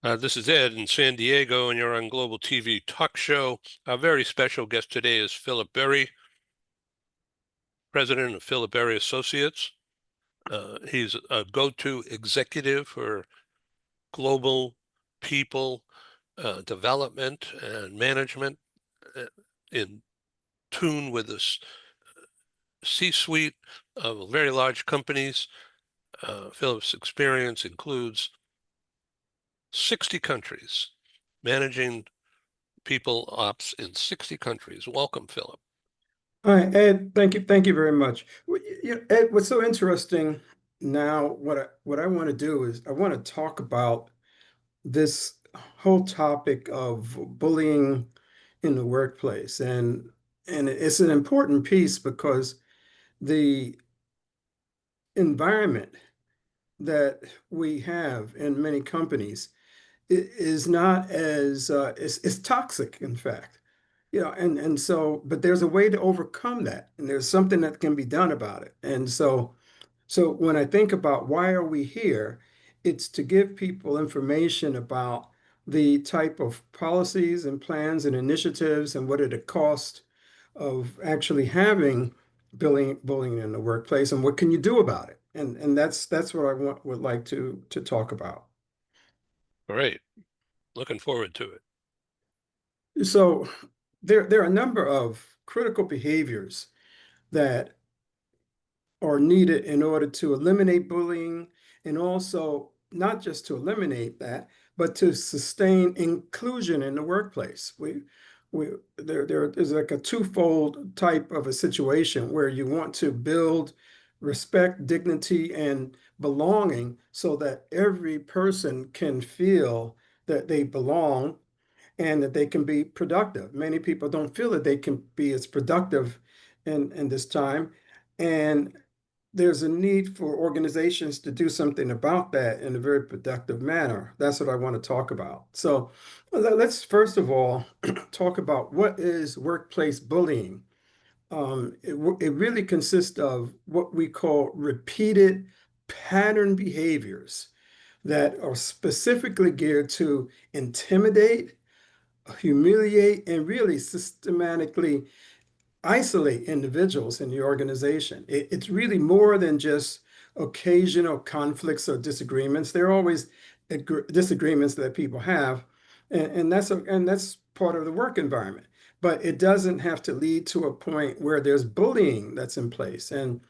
This is Ed in San Diego, and you're on Global TV Talk Show. Our very special guest today is Philip Berry, president of Philip Berry Associates. He's a go-to executive for global people development and management uh, in tune with the C-suite of very large companies. Philip's experience includes 60 countries, managing people ops in 60 countries. Welcome, Philip. Hi, Ed. Thank you very much. Ed, what's so interesting now, what I want to do is I want to talk about this whole topic of bullying in the workplace, and it's an important piece because the environment that we have in many companies is not as it's toxic, in fact. And so, but there's a way to overcome that, and there's something that can be done about it. And so when I think about why are we here, it's to give people information about the type of policies and plans and initiatives and what are the cost of actually having bullying in the workplace and what can you do about it. And that's what would like to talk about. Great. Looking forward to it. So there are a number of critical behaviors that are needed in order to eliminate bullying and also not just to eliminate that, but to sustain inclusion in the workplace. We there is like a twofold type of a situation where you want to build respect, dignity, and belonging so that every person can feel that they belong and that they can be productive. Many people don't feel that they can be as productive in this time. And there's a need for organizations to do something about that in a very productive manner. That's what I want to talk about. So let's first of all talk about what is workplace bullying. It really consists of what we call repeated pattern behaviors that are specifically geared to intimidate, humiliate, and really systematically isolate individuals in the organization. It's really more than just occasional conflicts or disagreements. There are always disagreements that people have, and that's part of the work environment. But it doesn't have to lead to a point where there's bullying that's in place. And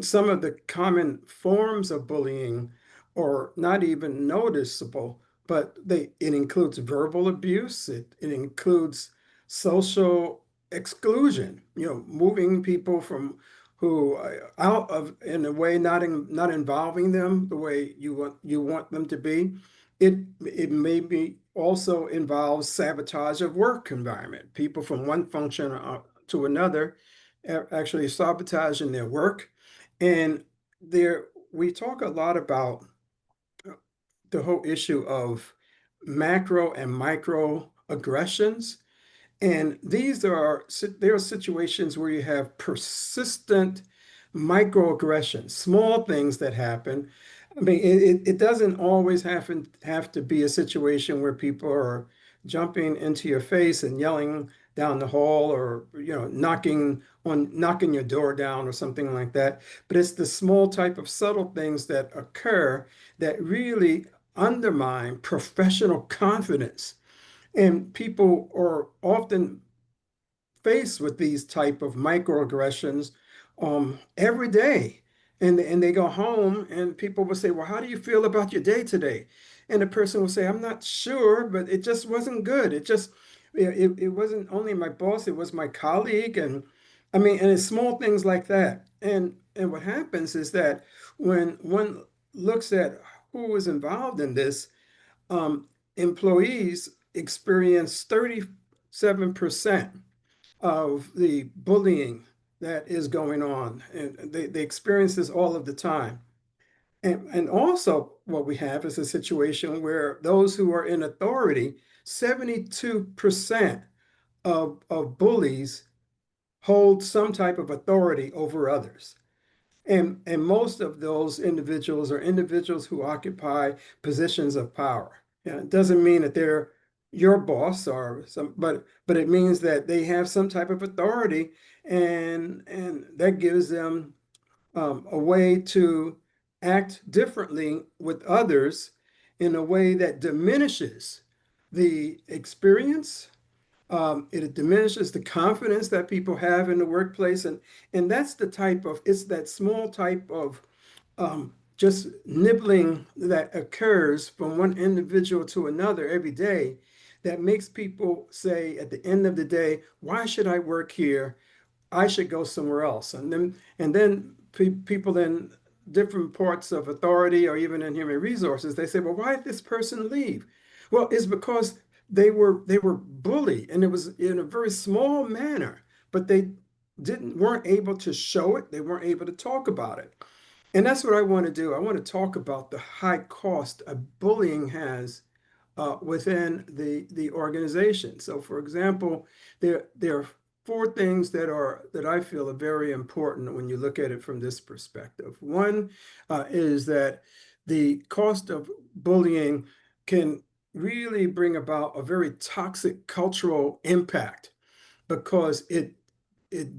some of the common forms of bullying are not even noticeable, but it includes verbal abuse, it includes social exclusion, moving people from who out of in a way not involving them the way you want them to be. It maybe also involves sabotage of work environment, people from one function to another actually sabotaging their work. And we talk a lot about the whole issue of macro and micro aggressions. And there are situations where you have persistent microaggressions, small things that happen. I mean, it doesn't always have to be a situation where people are jumping into your face and yelling down the hall or knocking your door down or something like that. But it's the small type of subtle things that occur that really undermine professional confidence. And people are often faced with these type of microaggressions every day. And they go home and people will say, well, how do you feel about your day today? And the person will say, I'm not sure, but it just wasn't good. It wasn't only my boss, it was my colleague. And I mean, and it's small things like that. And what happens is that when one looks at who was involved in this, um, employees experience 37% of the bullying that is going on. And they experience this all of the time. And also, what we have is a situation where those who are in authority, 72% of bullies hold some type of authority over others. And most of those individuals are individuals who occupy positions of power. Yeah, it doesn't mean that they're your boss or some, but it means that they have some type of authority, and that gives them a way to act differently with others in a way that diminishes the experience. It diminishes the confidence that people have in the workplace, and that's the type of it's that small type of just nibbling that occurs from one individual to another every day that makes people say at the end of the day, why should I work here? I should go somewhere else. And then people in different parts of authority or even in human resources, they say, well, why did this person leave? Well, it's because they were bullied, and it was in a very small manner, but they didn't weren't able to show it. They weren't able to talk about it. And that's what I want to do. I want to talk about the high cost of bullying has within the organization. So, for example, there are four things that I feel are very important when you look at it from this perspective. One is that the cost of bullying can really bring about a very toxic cultural impact because it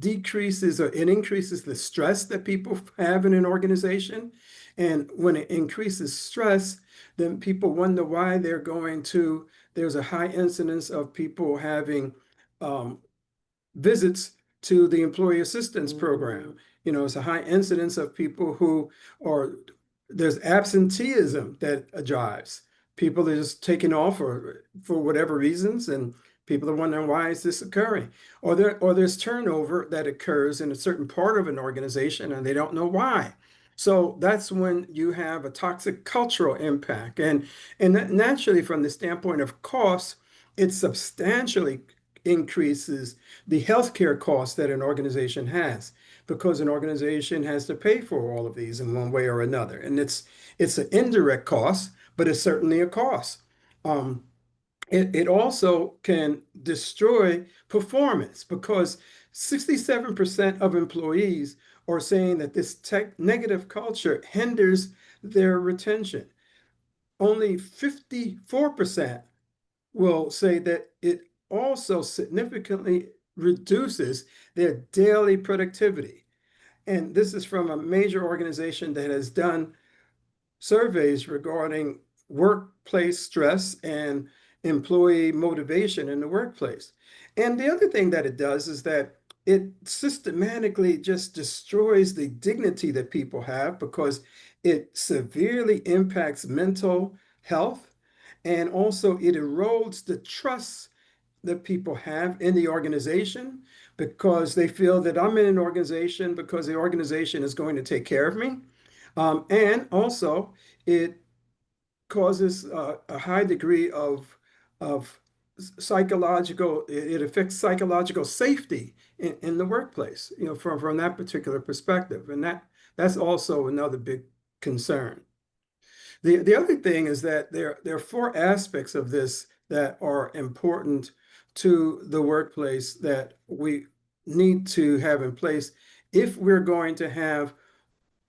decreases or it increases the stress that people have in an organization. And when it increases stress, then people wonder why there's a high incidence of people having um, visits to the employee assistance program. You know, it's a high incidence of people who are, there's absenteeism that drives. People are just taking off for whatever reasons, and people are wondering why is this occurring? Or there's turnover that occurs in a certain part of an organization and they don't know why. So that's when you have a toxic cultural impact. And that naturally, from the standpoint of cost, it substantially increases the healthcare costs that an organization has because an organization has to pay for all of these in one way or another. And it's an indirect cost, but it's certainly a cost. Um, it also can destroy performance because 67% of employees are saying that this negative culture hinders their retention. Only 54% will say that it also significantly reduces their daily productivity. And this is from a major organization that has done surveys regarding workplace stress and employee motivation in the workplace. And the other thing that it does is that it systematically just destroys the dignity that people have because it severely impacts mental health, and also it erodes the trust that people have in the organization because they feel that I'm in an organization because the organization is going to take care of me. And also, it causes a high degree of psychological, it affects psychological safety in the workplace, you know, from that particular perspective. And that's also another big concern. The other thing is that there are four aspects of this that are important to the workplace that we need to have in place if we're going to have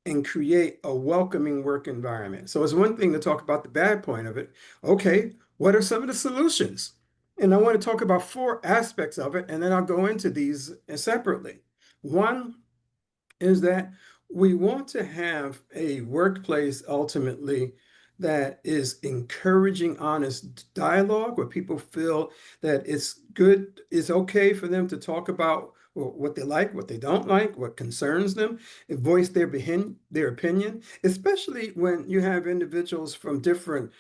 and create a welcoming work environment. So it's one thing to talk about the bad point of it. Okay, what are some of the solutions? And I want to talk about four aspects of it, and then I'll go into these separately. One is that we want to have a workplace ultimately that is encouraging honest dialogue where people feel that it's good, it's okay for them to talk about what they like, what they don't like, what concerns them, and voice their opinion, especially when you have individuals from different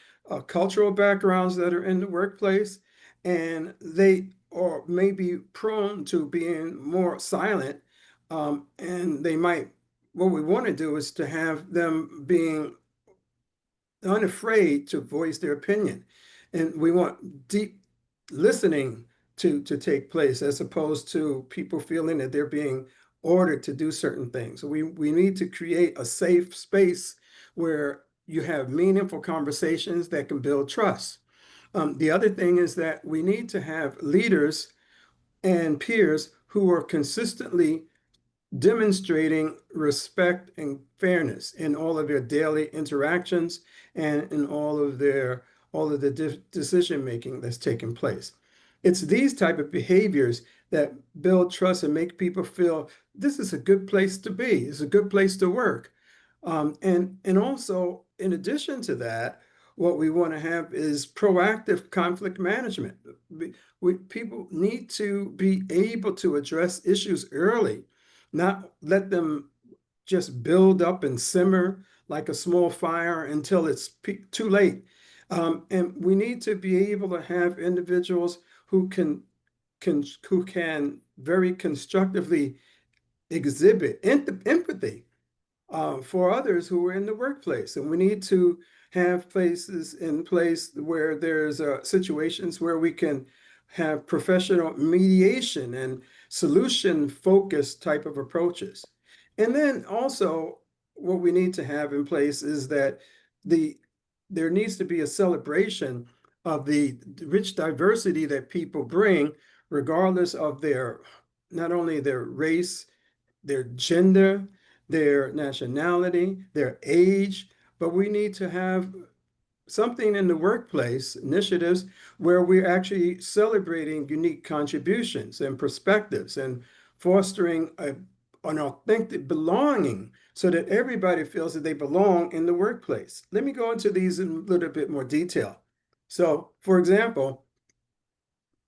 cultural backgrounds that are in the workplace and they are maybe prone to being more silent, and they might, what we want to do is to have them being unafraid to voice their opinion. And we want deep listening to take place as opposed to people feeling that they're being ordered to do certain things. So we need to create a safe space where you have meaningful conversations that can build trust. The other thing is that we need to have leaders and peers who are consistently demonstrating respect and fairness in all of their daily interactions and in all of their all of the decision making that's taking place. It's these type of behaviors that build trust and make people feel this is a good place to be. It's a good place to work. And also, in addition to that, what we want to have is proactive conflict management. People need to be able to address issues early, not let them just build up and simmer like a small fire until it's too late. And we need to be able to have individuals who can very constructively exhibit empathy for others who are in the workplace. And we need to have places in place where there's situations where we can have professional mediation and solution focused type of approaches. And then also what we need to have in place is that the there needs to be a celebration of the rich diversity that people bring, regardless of their not only their race, their gender, their nationality, their age, but we need to have something in the workplace, initiatives where we're actually celebrating unique contributions and perspectives and fostering an authentic belonging so that everybody feels that they belong in the workplace. Let me go into these in a little bit more detail. So, for example,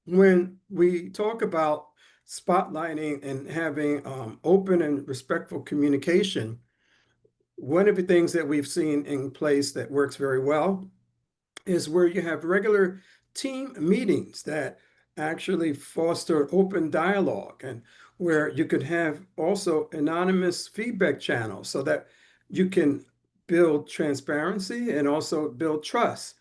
when we talk about spotlighting and having open and respectful communication, one of the things that we've seen in place that works very well is where you have regular team meetings that actually foster open dialogue and where you could have also anonymous feedback channels so that you can build transparency and also build trust.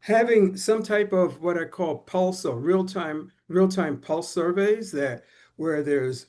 Having some type of what I call pulse or real-time pulse surveys that where there's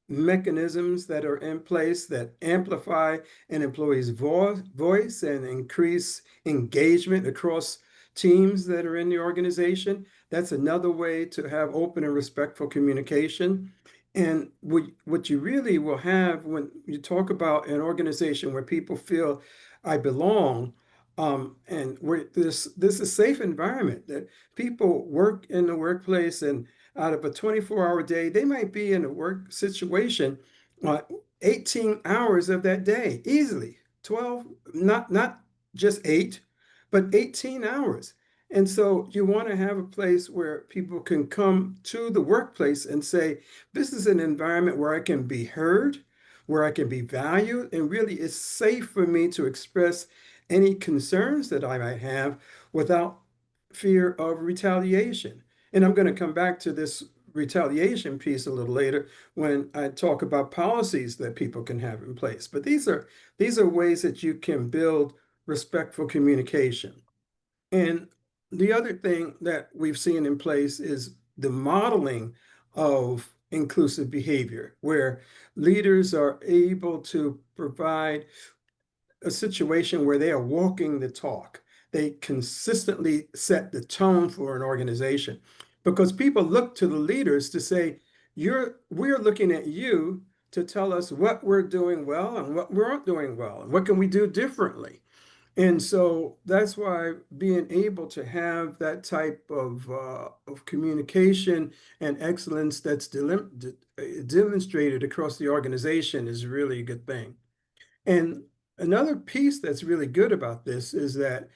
mechanisms that are in place that amplify an employee's voice and increase engagement across teams that are in the organization. That's another way to have open and respectful communication. And what you really will have when you talk about an organization where people feel I belong, and where this is a safe environment that people work in the workplace and out of a 24-hour day, they might be in a work situation uh, 18 hours of that day, easily 12, not just 8, but 18 hours. And so you want to have a place where people can come to the workplace and say, this is an environment where I can be heard, where I can be valued, and really it's safe for me to express any concerns that I might have without fear of retaliation. And I'm going to come back to this retaliation piece a little later when I talk about policies that people can have in place. But these are ways that you can build respectful communication. And the other thing that we've seen in place is the modeling of inclusive behavior, where leaders are able to provide a situation where they are walking the talk. They consistently set the tone for an organization because people look to the leaders to say, we're looking at you to tell us what we're doing well and what we aren't doing well and what can we do differently. And so that's why being able to have that type of communication and excellence that's demonstrated across the organization is really a good thing. And another piece that's really good about this is that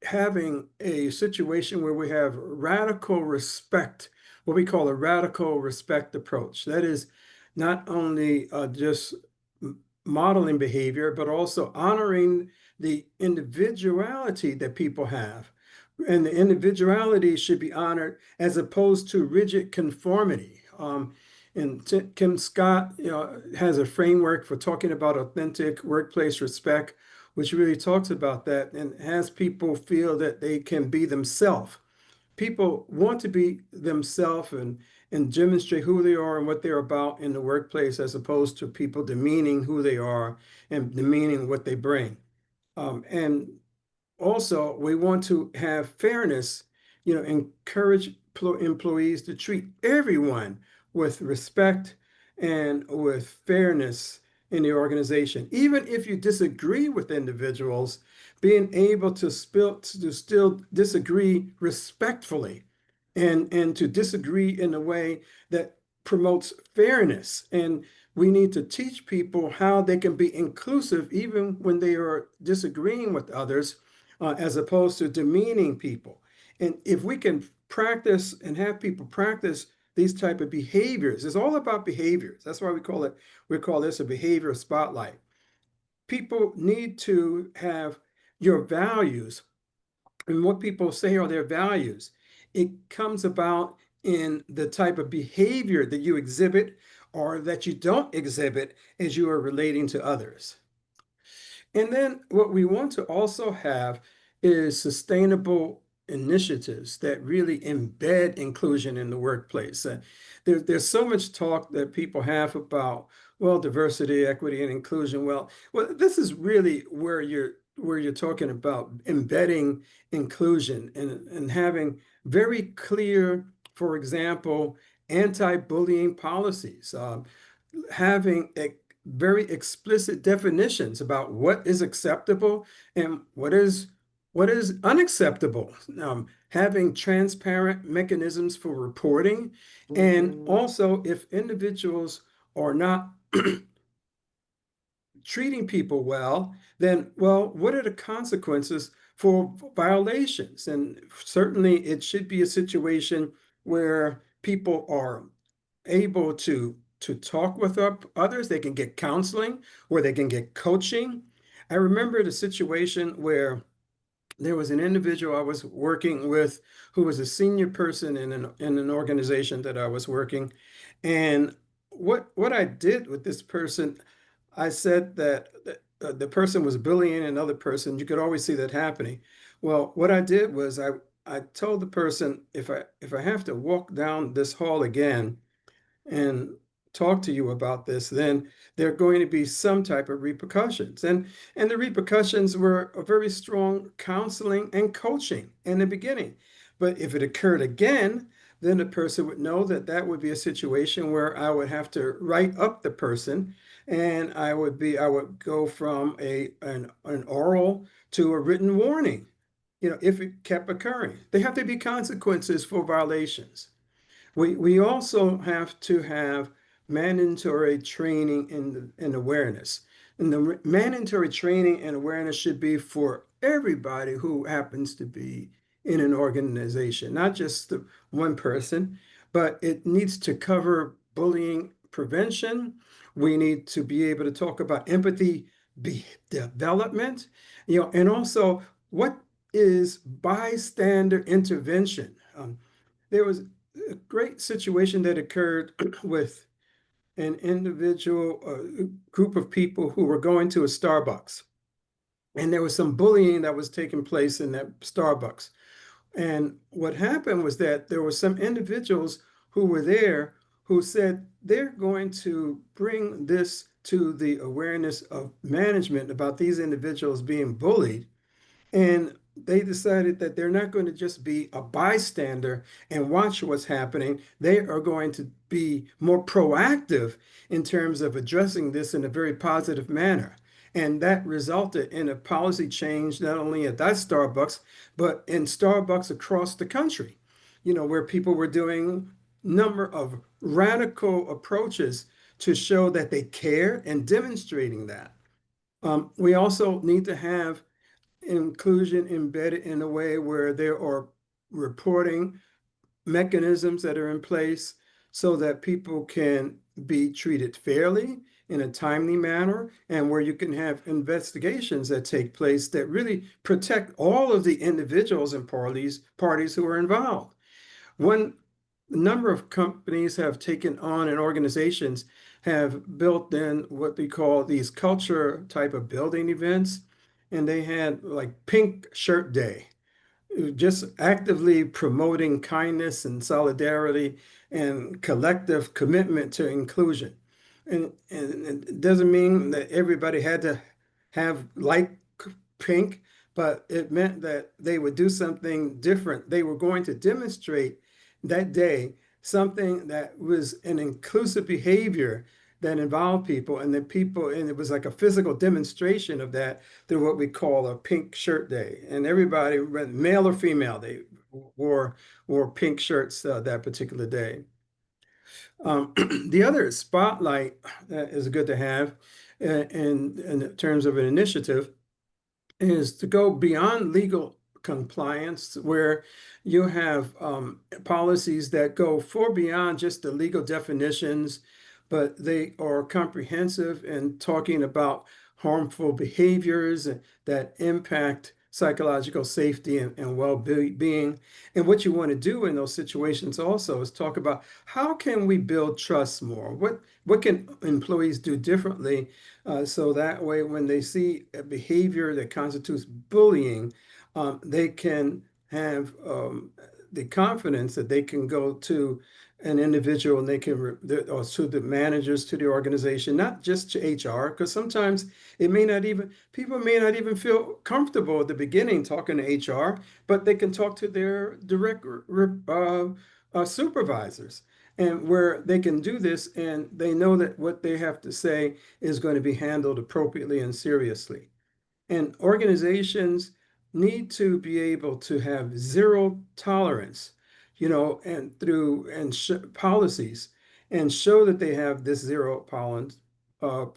having a situation where we have radical respect, what we call a radical respect approach. That is not only just modeling behavior, but also honoring the individuality that people have. And the individuality should be honored as opposed to rigid conformity. And Kim Scott, has a framework for talking about authentic workplace respect, which really talks about that and has people feel that they can be themselves. People want to be themselves and demonstrate who they are and what they're about in the workplace, as opposed to people demeaning who they are and demeaning what they bring. And also, we want to have fairness, encourage employees to treat everyone with respect and with fairness in the organization. Even if you disagree with individuals, being able to still disagree respectfully and to disagree in a way that promotes fairness. And we need to teach people how they can be inclusive even when they are disagreeing with others, as opposed to demeaning people. And if we can practice and have people practice these type of behaviors, it's all about behaviors. That's why we call this a behavior spotlight. People need to have your values, and what people say are their values. It comes about in the type of behavior that you exhibit or that you don't exhibit as you are relating to others. And then what we want to also have is sustainable initiatives that really embed inclusion in the workplace. There's so much talk that people have about, well, diversity, equity, and inclusion. Well, this is really where you're talking about embedding inclusion and having very clear, for example, anti-bullying policies. Having very explicit definitions about what is acceptable and what is unacceptable. Having transparent mechanisms for reporting, and also if individuals are not treating people well, then, well, what are the consequences for violations? And certainly it should be a situation where people are able to talk with others. They can get counseling, or they can get coaching. I remember the situation where there was an individual I was working with who was a senior person in an organization that I was working. And what I did with this person, I said that the person was bullying another person. You could always see that happening. Well, what I did was I told the person, if I have to walk down this hall again and talk to you about this, then there are going to be some type of repercussions. And the repercussions were a very strong counseling and coaching in the beginning. But if it occurred again, then the person would know that that would be a situation where I would have to write up the person, and I would go from an oral to a written warning, if it kept occurring. There have to be consequences for violations. We also have to have mandatory training in awareness. And the mandatory training and awareness should be for everybody who happens to be in an organization, not just the one person, but it needs to cover bullying prevention. We need to be able to talk about empathy development, and also what is bystander intervention. There was a great situation that occurred with an individual, group of people who were going to a Starbucks. And there was some bullying that was taking place in that Starbucks. And what happened was that there were some individuals who were there who said they're going to bring this to the awareness of management about these individuals being bullied. And they decided that they're not going to just be a bystander and watch what's happening. They are going to be more proactive in terms of addressing this in a very positive manner. And that resulted in a policy change, not only at that Starbucks, but in Starbucks across the country, where people were doing a number of radical approaches to show that they care and demonstrating that. We also need to have inclusion embedded in a way where there are reporting mechanisms that are in place so that people can be treated fairly in a timely manner, and where you can have investigations that take place that really protect all of the individuals and parties who are involved. One number of companies have taken on, and organizations have built in what they call these culture type of building events. And they had like Pink Shirt Day, just actively promoting kindness and solidarity and collective commitment to inclusion. And it doesn't mean that everybody had to have light pink, but it meant that they would do something different. They were going to demonstrate that day something that was an inclusive behavior that involved people, and the people, and it was like a physical demonstration of that through what we call a pink shirt day. And everybody, male or female, they wore wore pink shirts that particular day. The other spotlight that is good to have in terms of an initiative is to go beyond legal compliance, where you have policies that go far beyond just the legal definitions, but they are comprehensive in talking about harmful behaviors that impact psychological safety and well-being. And what you want to do in those situations also is talk about how can we build trust more? What can employees do differently so that way, when they see a behavior that constitutes bullying, they can have the confidence that they can go to an individual and they can, or to the managers, to the organization, not just to HR, because sometimes people may not even feel comfortable at the beginning talking to HR, but they can talk to their direct supervisors, and where they can do this and they know that what they have to say is going to be handled appropriately and seriously. And organizations need to be able to have zero tolerance, and through and policies, and show that they have this zero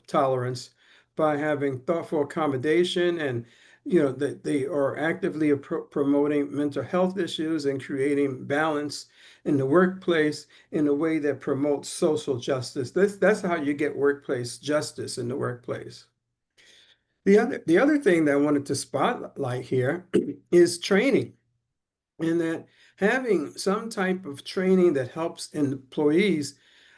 tolerance by having thoughtful accommodation, and that they are actively promoting mental health issues and creating balance in the workplace in a way that promotes social justice. That's how you get workplace justice in the workplace. The other thing that I wanted to spotlight here is training, and that having some type of training that helps employees.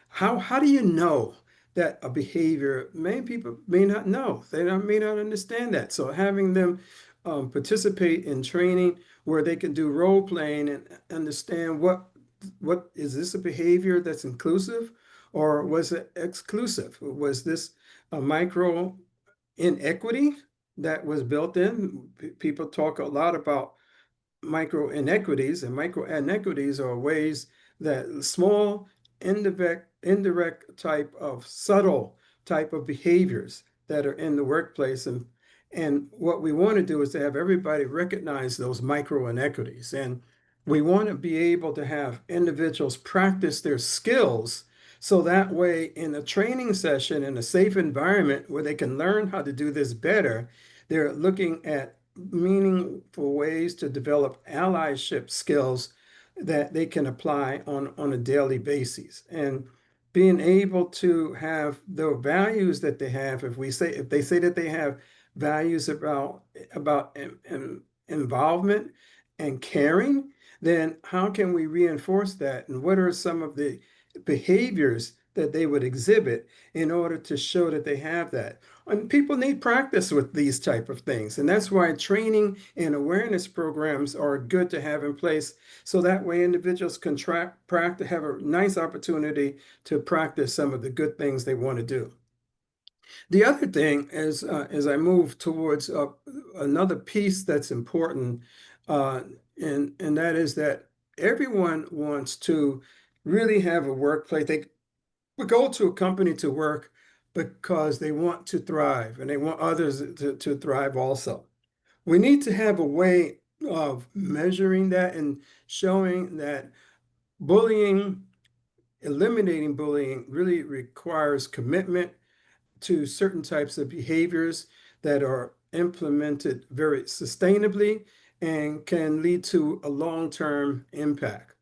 How do you know that a behavior, many people may not know, may not understand that. So having them participate in training where they can do role playing and understand what is this a behavior that's inclusive, or was it exclusive? Was this a micro inequity that was built in? People talk a lot about micro inequities, and micro inequities are ways that small, indirect type of subtle type of behaviors that are in the workplace. And what we want to do is to have everybody recognize those micro inequities. And we want to be able to have individuals practice their skills, so that way in a training session in a safe environment where they can learn how to do this better, they're looking at meaningful ways to develop allyship skills that they can apply on a daily basis. And being able to have the values that they have, if they say that they have values about involvement and caring, then how can we reinforce that? And what are some of the behaviors that they would exhibit in order to show that they have that? And people need practice with these type of things. And that's why training and awareness programs are good to have in place. So that way individuals can have a nice opportunity to practice some of the good things they want to do. The other thing is, as I move towards another piece that's important, uh, and that is that everyone wants to really have a workplace. They would go to a company to work because they want to thrive and they want others to thrive also. We need to have a way of measuring that and showing that bullying, eliminating bullying, really requires commitment to certain types of behaviors that are implemented very sustainably and can lead to a long-term impact.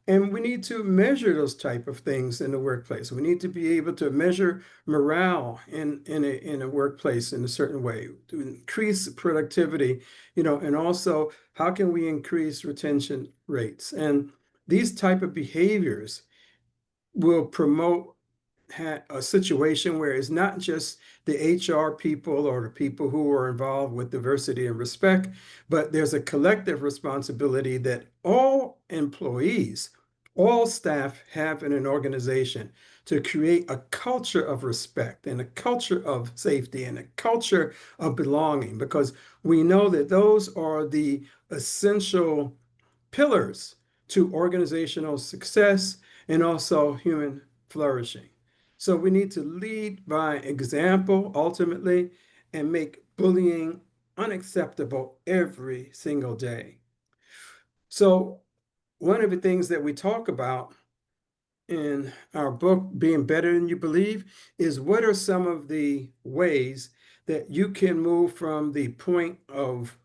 And we need to measure those type of things in the workplace. We need to be able to measure morale in a workplace in a certain way to increase productivity, and also how can we increase retention rates? And these type of behaviors will promote a situation where it's not just the HR people or the people who are involved with diversity and respect, but there's a collective responsibility that all employees, all staff have in an organization to create a culture of respect and a culture of safety and a culture of belonging, because we know that those are the essential pillars to organizational success and also human flourishing. So we need to lead by example ultimately and make bullying unacceptable every single day. So one of the things that we talk about in our book, Being Better Than You Believe, is what are some of the ways that you can move from the point of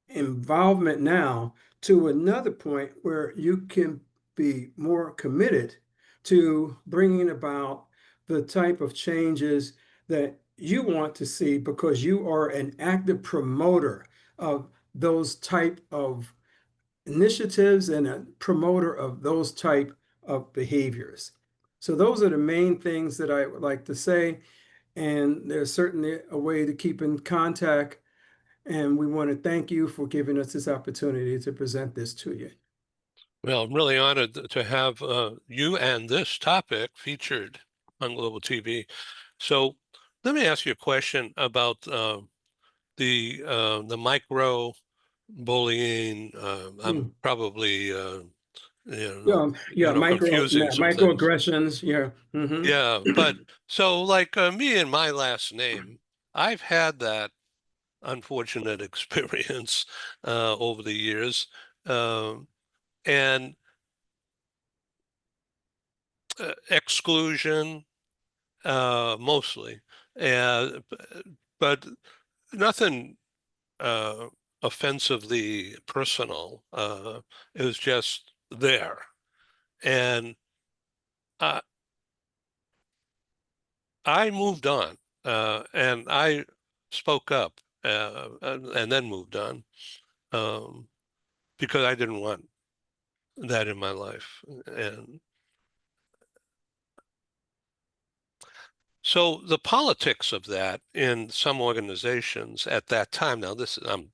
involvement now to another point where you can be more committed to bringing about the type of changes that you want to see because you are an active promoter of those type of initiatives and a promoter of those type of behaviors. So those are the main things that I would like to say. And there's certainly a way to keep in contact. And we want to thank you for giving us this opportunity to present this to you. Well, I'm really honored to have you and this topic featured on Global TV. So let me ask you a question about the micro bullying. I'm Hmm. probably Yeah, yeah, confusing some things. microaggressions. Yeah. Yeah, but so like me and my last name, I've had that unfortunate experience over the years, um, and exclusion mostly, uh, but nothing uh, offensively personal. It was just there, and I, I moved on, and I spoke up, and then moved on um, because I didn't want that in my life. And so the politics of that in some organizations at that time, now this I'm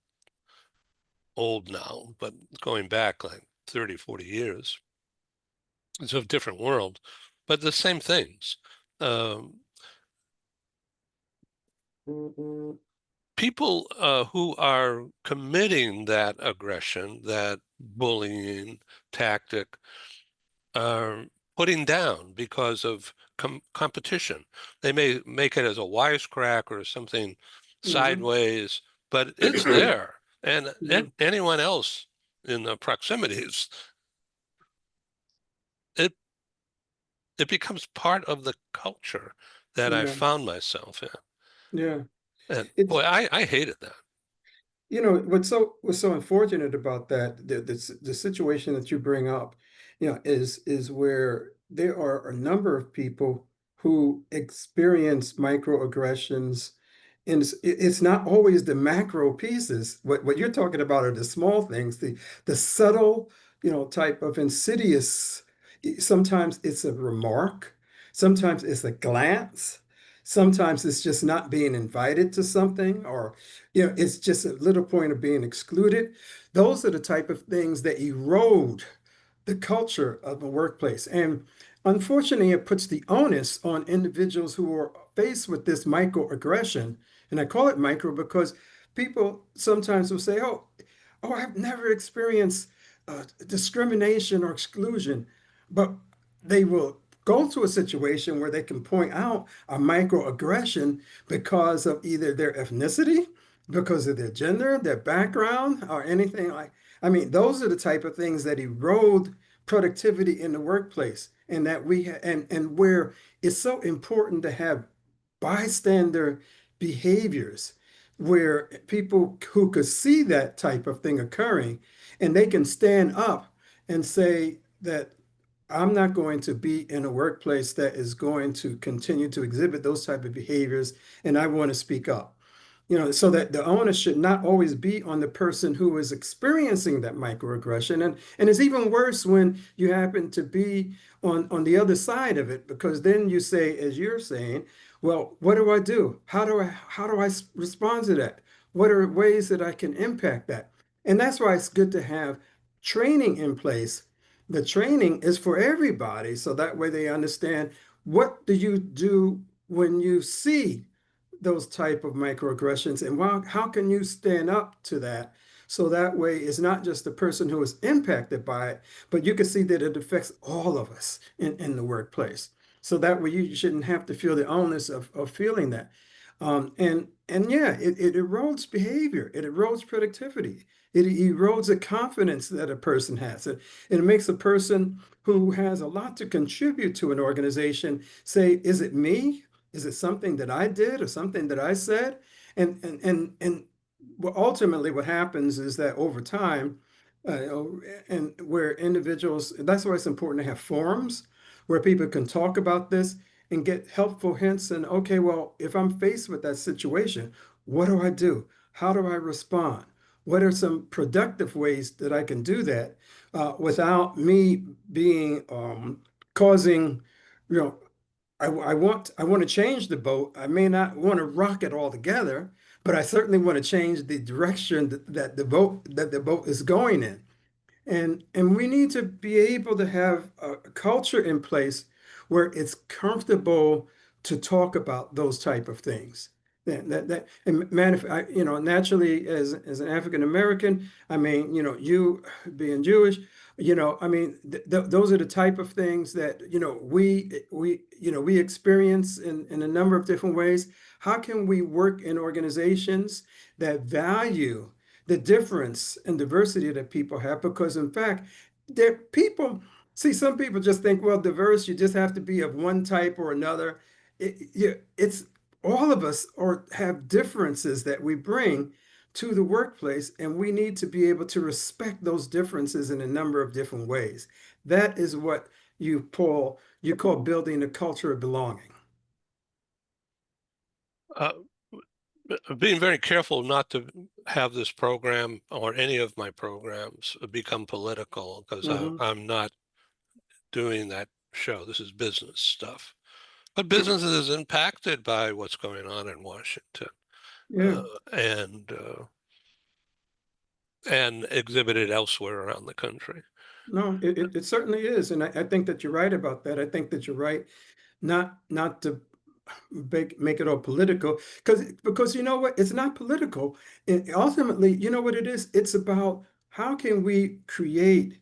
old now, but going back like 30, 40 years, it's a different world, but the same things. Um, People who are committing that aggression, that bullying tactic, are putting down because of competition. They may make it as a wisecrack or something Hmm. sideways, but it's there. And, Hmm. and anyone else in the proximities, it it becomes part of the culture that I Yeah, found myself in. yeah. And It's boy, I hated that. what's so unfortunate about that the situation that you bring up, is where there are a number of people who experience microaggressions, and it's not always the macro pieces. What you're talking about are the small things, the subtle, type of insidious. Sometimes it's a remark, sometimes it's a glance, sometimes it's just not being invited to something, or it's just a little point of being excluded. Those are the type of things that erode the culture of the workplace. And unfortunately, it puts the onus on individuals who are faced with this microaggression. And I call it micro because people sometimes will say, oh, I've never experienced discrimination or exclusion. But they will go to a situation where they can point out a microaggression because of either their ethnicity, because of their gender, their background, or anything like. I mean, those are the type of things that erode productivity in the workplace, and that and where it's so important to have bystander behaviors where people who could see that type of thing occurring and they can stand up and say that I'm not going to be in a workplace that is going to continue to exhibit those type of behaviors, and I want to speak up. So that the onus should not always be on the person who is experiencing that microaggression. And it's even worse when you happen to be on the other side of it, because then you say, as you're saying, well, what do I do? How do I respond to that? What are ways that I can impact that? And that's why it's good to have training in place. The training is for everybody, so that way they understand, what do you do when you see those type of microaggressions, and how can you stand up to that, so that way it's not just the person who is impacted by it, but you can see that it affects all of us in the workplace. So that way you shouldn't have to feel the onus of feeling that. And yeah, it erodes behavior, it erodes productivity, it erodes the confidence that a person has. It makes a person who has a lot to contribute to an organization say, is it me? Is it something that I did or something that I said? And well, ultimately what happens is that over time, and where individuals, that's why it's important to have forums where people can talk about this and get helpful hints. And okay, well, if I'm faced with that situation, what do I do? How do I respond? What are some productive ways that I can do that without me being causing, you know, I want to change the boat. I may not want to rock it all together, but I certainly want to change the direction that the boat is going in. And we need to be able to have a culture in place where it's comfortable to talk about those type of things. And naturally as an African American, I mean, you being Jewish, I mean, those are the type of things that, we experience in a number of different ways. How can we work in organizations that value the difference and diversity that people have? Because in fact, there people see, some people just think, well, diverse, you just have to be of one type or another. It's all of us or have differences that we bring to the workplace, and we need to be able to respect those differences in a number of different ways. That is what you call building a culture of belonging. Uh, Being very careful not to have this program or any of my programs become political, because Hmm. I'm not doing that show. This is business stuff. But business is impacted by what's going on in Washington, Yeah. uh, and uh, and exhibited elsewhere around the country. No, it certainly is. And I think that you're right about that. I think that you're right not to make it all political, because you know what, it's not political. Ultimately, you know what it is, it's about how can we create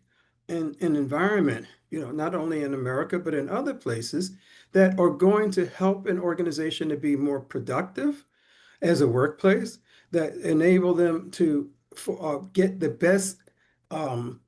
an environment, not only in America but in other places, that are going to help an organization to be more productive as a workplace, that enable them to get the best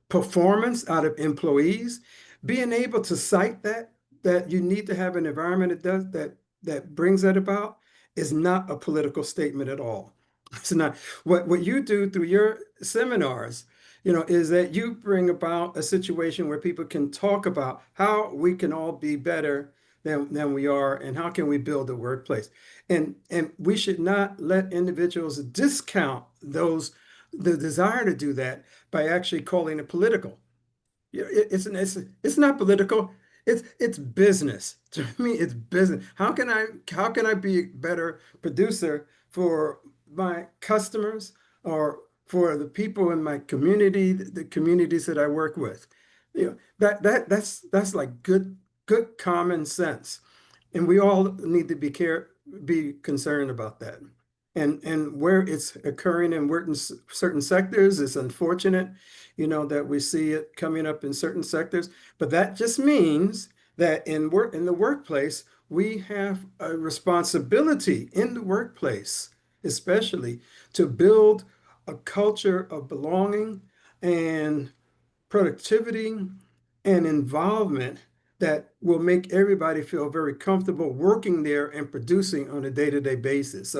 performance out of employees. Being able to cite that you need to have an environment that brings that about is not a political statement at all. It's not. What you do through your seminars, is that you bring about a situation where people can talk about how we can all be better than we are, and how can we build a workplace. And we should not let individuals discount the desire to do that by actually calling it political. It's not political. It's business. To me, it's business. How can I be a better producer for my customers, or for the people in my community, the communities that I work with? That's like good common sense. And we all need to be concerned about that. And where it's occurring in certain sectors, it's unfortunate, that we see it coming up in certain sectors. But that just means that in the workplace, we have a responsibility in the workplace, especially to build a culture of belonging and productivity and involvement that will make everybody feel very comfortable working there and producing on a day-to-day basis.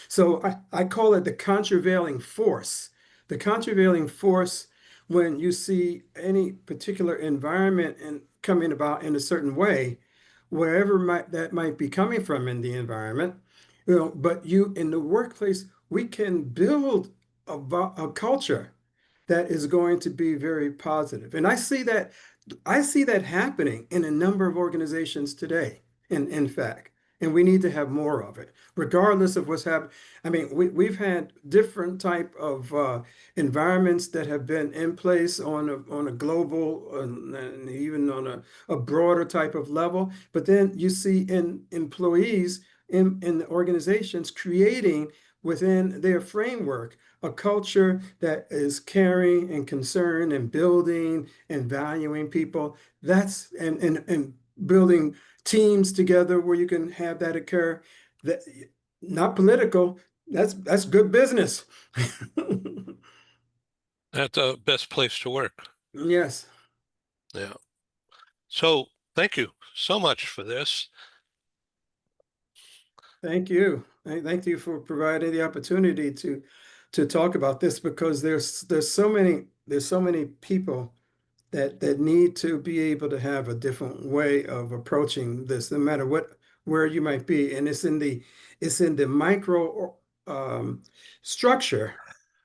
So I call it the contravailing force. The contravailing force, when you see any particular environment and coming about in a certain way, wherever that might be coming from in the environment, but you in the workplace, we can build a culture that is going to be very positive. And I see that happening in a number of organizations today, in fact, and we need to have more of it, regardless of what's happening. I mean, we've had different type of environments that have been in place on a global and even on a broader type of level. But then you see in employees in the organizations creating within their framework a culture that is caring and concerned and building and valuing people. That's and building teams together where you can have that occur. That not political. That's good business. That's the best place to work. Yes. Yeah. So thank you so much for this. Thank you. Thank you for providing the opportunity to talk about this because there's so many people that need to be able to have a different way of approaching this, no matter where you might be. And it's in the micro structure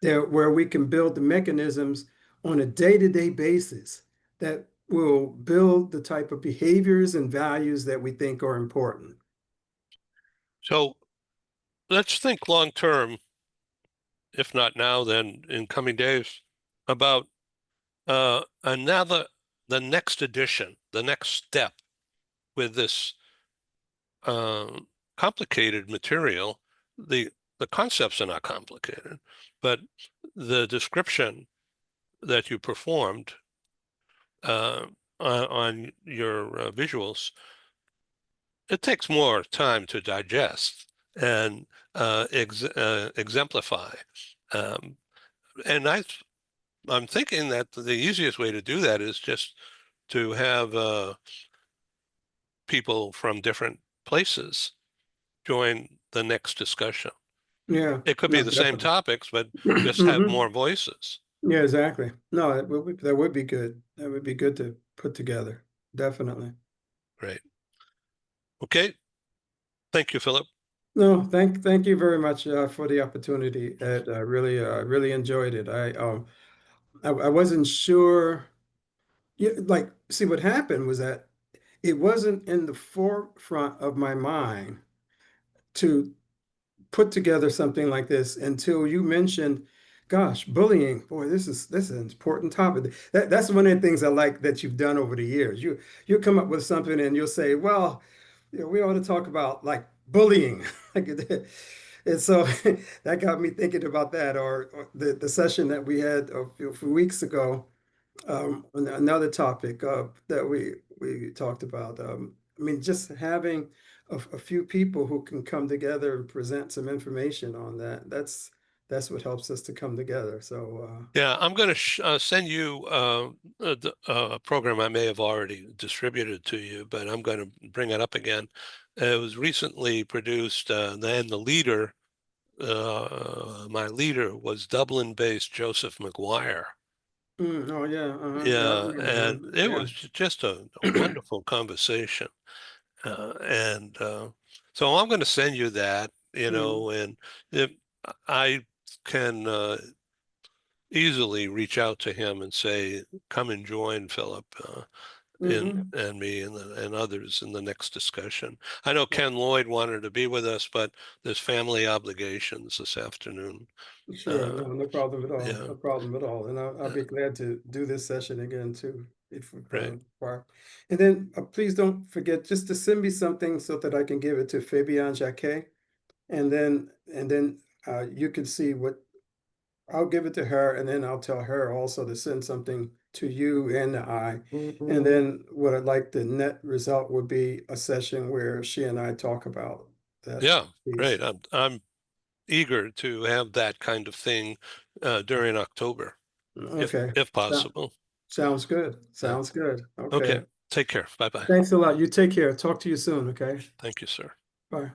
there where we can build the mechanisms on a day-to-day basis that will build the type of behaviors and values that we think are important. So let's think long term, if not now, then in coming days, about the next edition, the next step with this complicated material. The concepts are not complicated, but the description that you performed on your visuals, it takes more time to digest and exemplify. Um, and I'm thinking that the easiest way to do that is just to have people from different places join the next discussion. Yeah, It could be no, the same definitely. topics, but just have Hmm. more voices. Yeah, exactly. No, that would be good. That would be good to put together. Definitely. Right. Okay. Thank you, Philip. No, thank you very much for the opportunity. Ed. I really enjoyed it. I wasn't sure. Yeah, like, see, what happened was that it wasn't in the forefront of my mind to put together something like this until you mentioned, gosh, bullying. Boy, this is an important topic. That's one of the things I like that you've done over the years. You come up with something and you'll say, well, you know, we ought to talk about like bullying. And so that got me thinking about that, or the session that we had a few weeks ago, another topic that we talked about. I mean, just having a few people who can come together and present some information on that. That's what helps us to come together. So Yeah, I'm going to send you a program I may have already distributed to you, but I'm going to bring it up again. It was recently produced, and the leader, my leader was Dublin-based Joseph McGuire. oh yeah, yeah, I Yeah, remember and him. it Yeah. was just a wonderful conversation. And so I'm going to send you that, Mm, and if I can easily reach out to him and say, come and join Philip hmm. and me and others in the next discussion. I know Ken Lloyd wanted to be with us, but there's family obligations this afternoon. Sure, Uh, no problem at all. yeah, No problem at all. And I'll uh, be glad to do this session again too, if right. required. And then please don't forget just to send me something so that I can give it to Fabian Jacquet. And then you can see what I'll give it to her, and then I'll tell her also to send something to you and I. And then what I'd like the net result would be a session where she and I talk about that Yeah, piece. great. I'm eager to have that kind of thing during October, Okay. if So, possible. sounds good. Yeah. Sounds good. Okay. Okay. Take care. Bye bye. Thanks a lot. You take care. Talk to you soon. Okay. Thank you, sir. Bye.